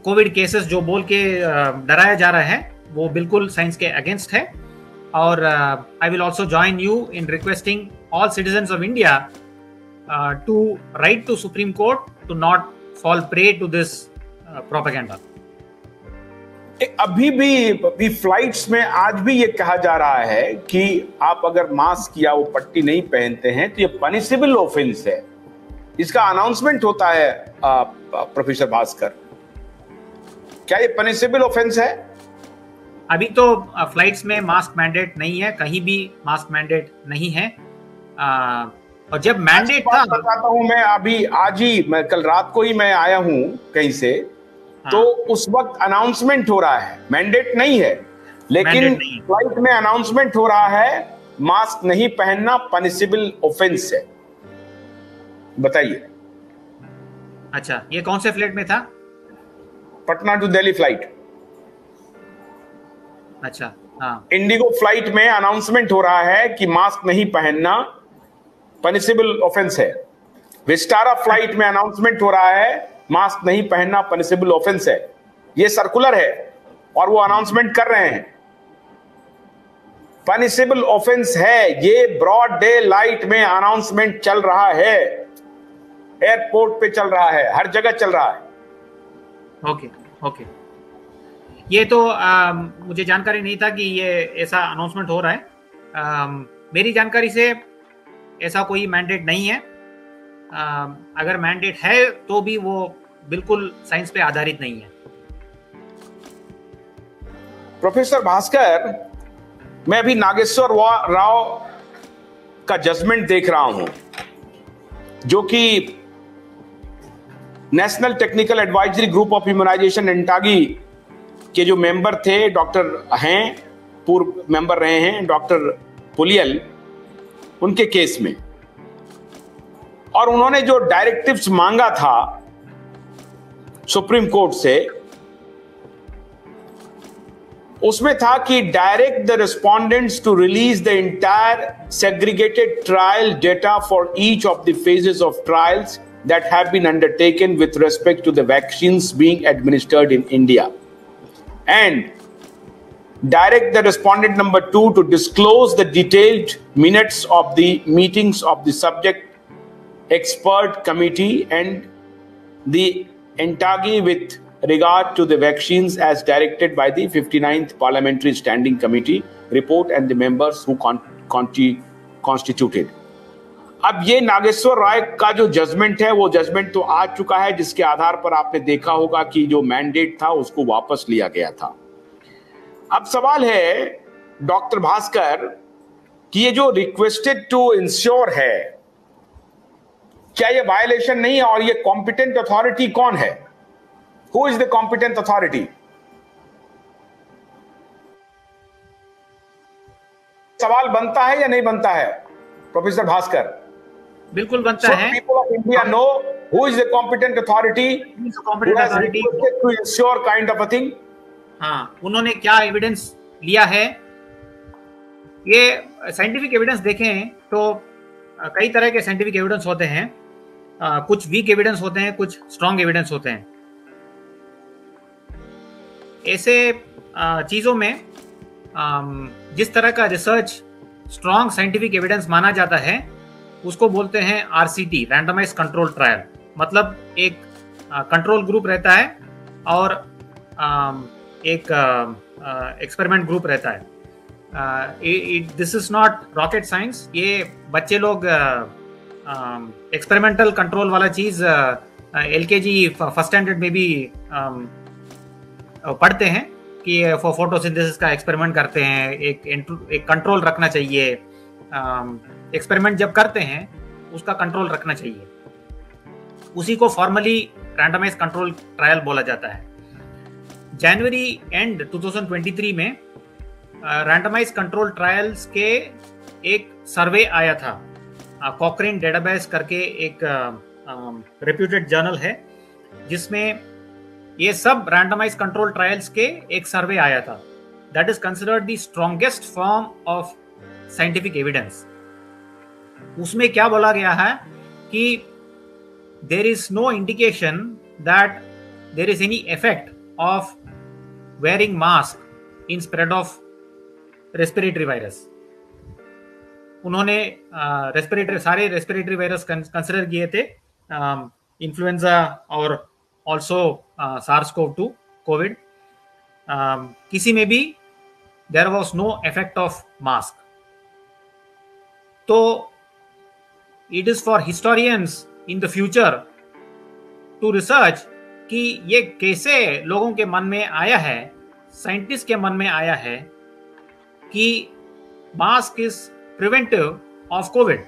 Covid cases जो बोल के डराया जा रहा है वो बिल्कुल साइंस के अगेंस्ट है। और I will also join you in requesting all citizens of India to write to supreme court to not fall prey to this propaganda. अभी भी फ्लाइट्स में आज भी ये कहा जा रहा है कि आप अगर मास्क या वो पट्टी नहीं पहनते हैं तो ये पनिशेबल ऑफेंस है। इसका अनाउंसमेंट होता है प्रोफेसर भास्कर, क्या ये पनिशेबल ऑफेंस है? अभी तो फ्लाइट्स में मास्क मैंडेट नहीं है, कहीं भी मास्क मैंडेट नहीं है। और जब मैंडेट था, बताता हूं मैं, अभी आज ही मैं कल रात को ही मैं आया हूं कहीं से, तो उस वक्त अनाउंसमेंट हो रहा है, मैंडेट नहीं है, लेकिन फ्लाइट में अनाउंसमेंट हो रहा है मास्क नहीं पहनना पनिशेबल ऑफेंस है। बताइए। अच्छा, ये कौन से फ्लाइट में था? Patna to Delhi flight. अच्छा, हाँ। इंडिगो फ्लाइट में अनाउंसमेंट हो रहा है कि मास्क नहीं पहनना पनिशेबल ऑफेंस है। विस्टारा फ्लाइट में अनाउंसमेंट हो रहा है मास्क नहीं पहनना पनिशेबल ऑफेंस है। ये सर्कुलर है और वो अनाउंसमेंट कर रहे हैं, पनिशेबल ऑफेंस है। ये ब्रॉड डे लाइट में अनाउंसमेंट चल रहा है, एयरपोर्ट पे चल रहा है, हर जगह चल रहा है। ओके। ये तो मुझे जानकारी नहीं था कि ये ऐसा अनाउंसमेंट हो रहा है। मेरी जानकारी से ऐसा कोई मैंडेट नहीं है। अगर मैंडेट है तो भी वो बिल्कुल साइंस पे आधारित नहीं है। प्रोफेसर भास्कर, मैं अभी नागेश्वर राव का जजमेंट देख रहा हूं, जो कि national technical advisory group of immunization NTAGI के जो मेंबर थे, डॉक्टर हैं, पूर्व मेंबर रहे हैं डॉक्टर पुलियल, उनके केस में, और उन्होंने जो डायरेक्टिव्स मांगा था सुप्रीम कोर्ट से, उसमें था कि direct the respondents to release the entire segregated trial data for each of the phases of trials that have been undertaken with respect to the vaccines being administered in India, and direct the respondent number 2 to disclose the detailed minutes of the meetings of the subject expert committee and the ENTAGI with regard to the vaccines as directed by the 59th Parliamentary Standing Committee report and the members who constituted. अब ये नागेश्वर राय का जो judgement है, वो judgement तो आ चुका है, जिसके आधार पर आपने देखा होगा कि जो मैंडेट था उसको वापस लिया गया था। अब सवाल है डॉक्टर भास्कर कि ये जो रिक्वेस्टेड टू इंश्योर है, क्या ये वायलेशन नहीं है? और ये कॉम्पिटेंट अथॉरिटी कौन है? Who is the competent authority? सवाल बनता है या नहीं बनता है प्रोफेसर भास्कर? बिल्कुल बनता है। People of India know who is the competent authority, who has requested to ensure kind of a thing. हाँ, उन्होंने क्या एविडेंस लिया है? ये साइंटिफिक एविडेंस देखें तो कई तरह के साइंटिफिक एविडेंस होते हैं। कुछ वीक एविडेंस होते हैं, कुछ स्ट्रॉन्ग एविडेंस होते हैं। ऐसे चीजों में जिस तरह का रिसर्च स्ट्रॉन्ग साइंटिफिक एविडेंस माना जाता है, उसको बोलते हैं RCT, रैंडमाइज कंट्रोल ट्रायल। मतलब एक कंट्रोल ग्रुप रहता है और एक एक्सपेरिमेंट ग्रुप रहता है। This is not rocket science. ये बच्चे लोग एक्सपेरिमेंटल कंट्रोल वाला चीज LKG फर्स्ट स्टैंडर्ड में भी पढ़ते हैं कि फोटोसिंथेसिस का एक्सपेरिमेंट करते हैं। एक कंट्रोल रखना चाहिए। एक्सपेरिमेंट जब करते हैं उसका कंट्रोल रखना चाहिए। उसी को फॉर्मली रैंडमाइज कंट्रोल ट्रायल बोला जाता है। जनवरी एंड 2023 में रैंडमाइज कंट्रोल ट्रायल्स के एक सर्वे आया था। कॉक्रेन डेटाबेस करके एक रेप्यूटेड जर्नल है, जिसमें ये सब रैंडमाइज कंट्रोल ट्रायल्स के एक सर्वे आया था। That is considered the strongest form of scientific evidence. उसमें क्या बोला गया है कि there is no indication that there is any effect of wearing mask in spread of respiratory virus. उन्होंने सारे रेस्पिरेटरी वायरस कंसिडर किए थे, इन्फ्लुएंजा और ऑल्सो SARS-CoV-2 कोविड। किसी में भी there was no effect of mask. तो it is for historians in the future to research कि ये कैसे लोगों के मन में आया है, साइंटिस्ट के मन में आया है कि mask is preventive of COVID.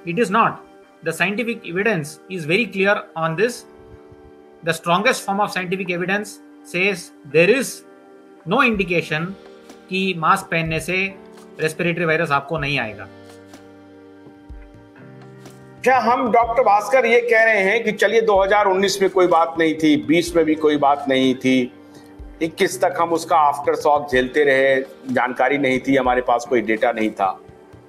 It is not. The scientific evidence is very clear on this. The strongest form of scientific evidence says there is no indication कि मास्क पहनने से रेस्पिरेटरी वायरस आपको नहीं आएगा। क्या हम डॉक्टर भास्कर ये कह रहे हैं कि चलिए 2019 में कोई बात नहीं थी, 20 में भी कोई बात नहीं थी, 21 तक हम उसका आफ्टर शॉक झेलते रहे, जानकारी नहीं थी, हमारे पास कोई डेटा नहीं था,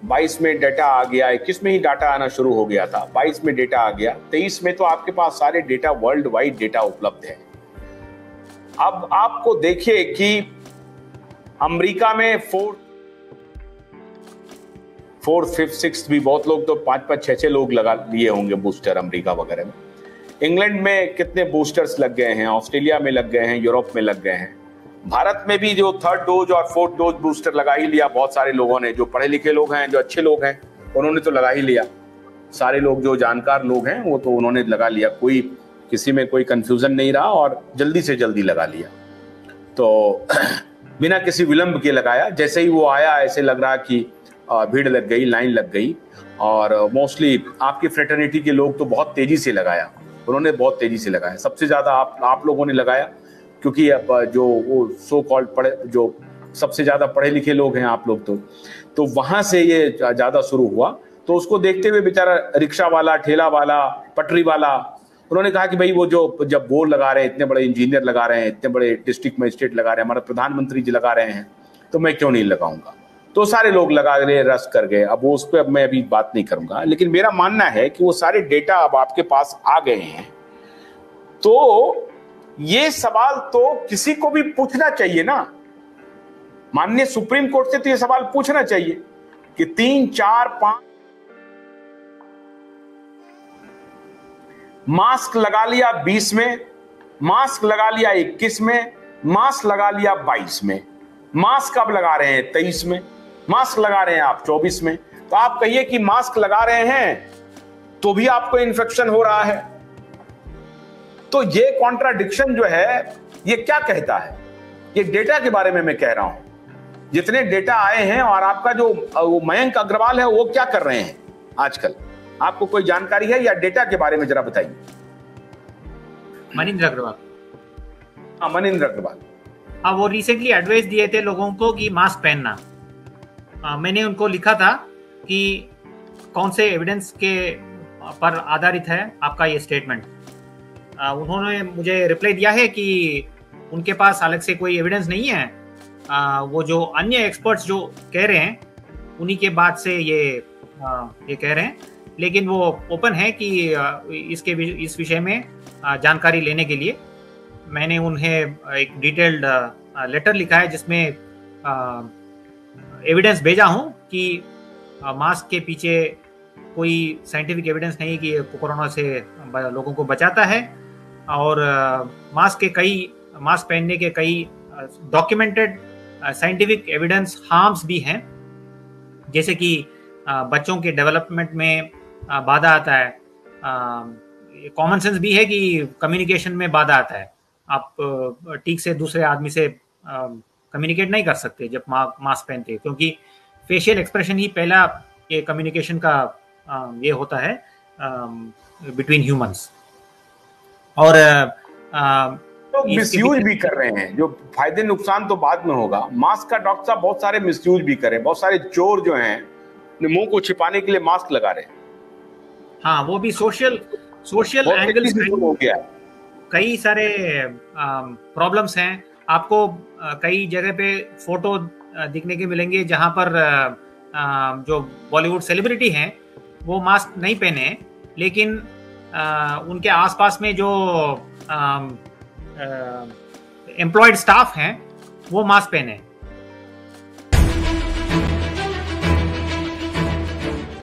22 में डेटा आ गया, 21 में ही डाटा आना शुरू हो गया था, 22 में डेटा आ गया, 23 में तो आपके पास सारे डेटा, वर्ल्ड वाइड डेटा उपलब्ध है। अब आपको देखिए कि अमेरिका में 4th, 5th, 6th भी बहुत लोग तो 5-5, 6-6 लोग लगा लिए होंगे बूस्टर अमेरिका वगैरह में। इंग्लैंड में कितने बूस्टर्स लग गए हैं, ऑस्ट्रेलिया में लग गए हैं, यूरोप में लग गए हैं, भारत में भी जो 3rd डोज और 4th डोज बूस्टर लगा ही लिया बहुत सारे लोगों ने। जो पढ़े लिखे लोग हैं, जो अच्छे लोग हैं, उन्होंने तो लगा ही लिया। सारे लोग जो जानकार लोग हैं वो तो उन्होंने लगा लिया, कोई किसी में कोई कंफ्यूजन नहीं रहा और जल्दी से जल्दी लगा लिया। तो बिना किसी विलंब के लगाया, जैसे ही वो आया ऐसे लग रहा कि भीड़ लग गई, लाइन लग गई। और मोस्टली आपकी फ्रेटर्निटी के लोग तो बहुत तेजी से लगाया, उन्होंने बहुत तेजी से लगाया। सबसे ज्यादा आप लोगों ने लगाया, क्योंकि अब जो वो सो कॉल्ड पढ़े, जो सबसे ज्यादा पढ़े लिखे लोग हैं आप लोग, तो वहां से ये ज्यादा शुरू हुआ। तो उसको देखते हुए बेचारा रिक्शा वाला, ठेला वाला, पटरी वाला, उन्होंने कहा कि भाई वो जो जब बोर्ड लगा रहे हैं, इतने बड़े इंजीनियर लगा रहे हैं, इतने बड़े डिस्ट्रिक्ट मजिस्ट्रेट लगा रहे हैं, हमारे प्रधानमंत्री जी लगा रहे हैं, तो मैं क्यों नहीं लगाऊंगा। तो सारे लोग लगा गए, रस कर गए। अब वो उस पर अब मैं अभी बात नहीं करूंगा, लेकिन मेरा मानना है कि वो सारे डेटा अब आपके पास आ गए हैं। तो ये सवाल तो किसी को भी पूछना चाहिए ना, माननीय सुप्रीम कोर्ट से तो ये सवाल पूछना चाहिए कि 3, 4, 5 मास्क लगा लिया 20 में, मास्क लगा लिया 21 में, मास्क लगा लिया 22 में, मास्क अब लगा रहे हैं 23 में, मास्क लगा रहे हैं आप 24 में। तो आप कहिए कि मास्क लगा रहे हैं तो भी आपको इन्फेक्शन हो रहा है। तो ये कॉन्ट्राडिक्शन जो है, ये क्या कहता है? ये डेटा के बारे में मैं कह रहा हूं। जितने डेटा आए हैं, और आपका जो वो मयंक अग्रवाल है, वो क्या कर रहे हैं आजकल? आपको कोई जानकारी है या डेटा के बारे में जरा बताइए। मनिंद्र अग्रवाल, हाँ, मनिंद्र अग्रवाल, हाँ, वो रिसेंटली एडवाइस दिए थे लोगों को कि मास्क पहनना। मैंने उनको लिखा था कि कौन से एविडेंस के पर आधारित है आपका ये स्टेटमेंट। उन्होंने मुझे रिप्लाई दिया है कि उनके पास अलग से कोई एविडेंस नहीं है, वो जो अन्य एक्सपर्ट्स जो कह रहे हैं उन्हीं के बाद से ये कह रहे हैं, लेकिन वो ओपन है कि इस विषय में जानकारी लेने के लिए। मैंने उन्हें एक डिटेल्ड लेटर लिखा है जिसमें एविडेंस भेजा हूं कि मास्क के पीछे कोई साइंटिफिक एविडेंस नहीं कि कोरोना से लोगों को बचाता है, और मास्क पहनने के कई डॉक्यूमेंटेड साइंटिफिक एविडेंस हार्म्स भी हैं, जैसे कि बच्चों के डेवलपमेंट में बाधा आता है। कॉमन सेंस भी है कि कम्युनिकेशन में बाधा आता है, आप ठीक से दूसरे आदमी से कम्युनिकेट नहीं कर सकते जब मास्क पहनते, क्योंकि फेशियल एक्सप्रेशन ही पहला ये कम्युनिकेशन का ये होता है बिटवीन ह्यूमंस। और तो मिसयूज भी कर रहे हैं, जो फायदे नुकसान तो बाद में होगा। मास्क का डॉक्टर साहब बहुत सारे मिसयूज भी कर रहे हैं, बहुत सारे चोर जो हैं अपने मुंह को छिपाने के लिए मास्क लगा रहे हैं। हाँ, वो भी सोशल एंगल्स हो गया है। कई सारे प्रॉब्लम्स हैं। आपको कई जगह पे फोटो दिखने के मिलेंगे जहां पर जो बॉलीवुड सेलिब्रिटी हैं वो मास्क नहीं पहने, लेकिन उनके आसपास में जो एम्प्लॉयड स्टाफ हैं वो मास्क पहने।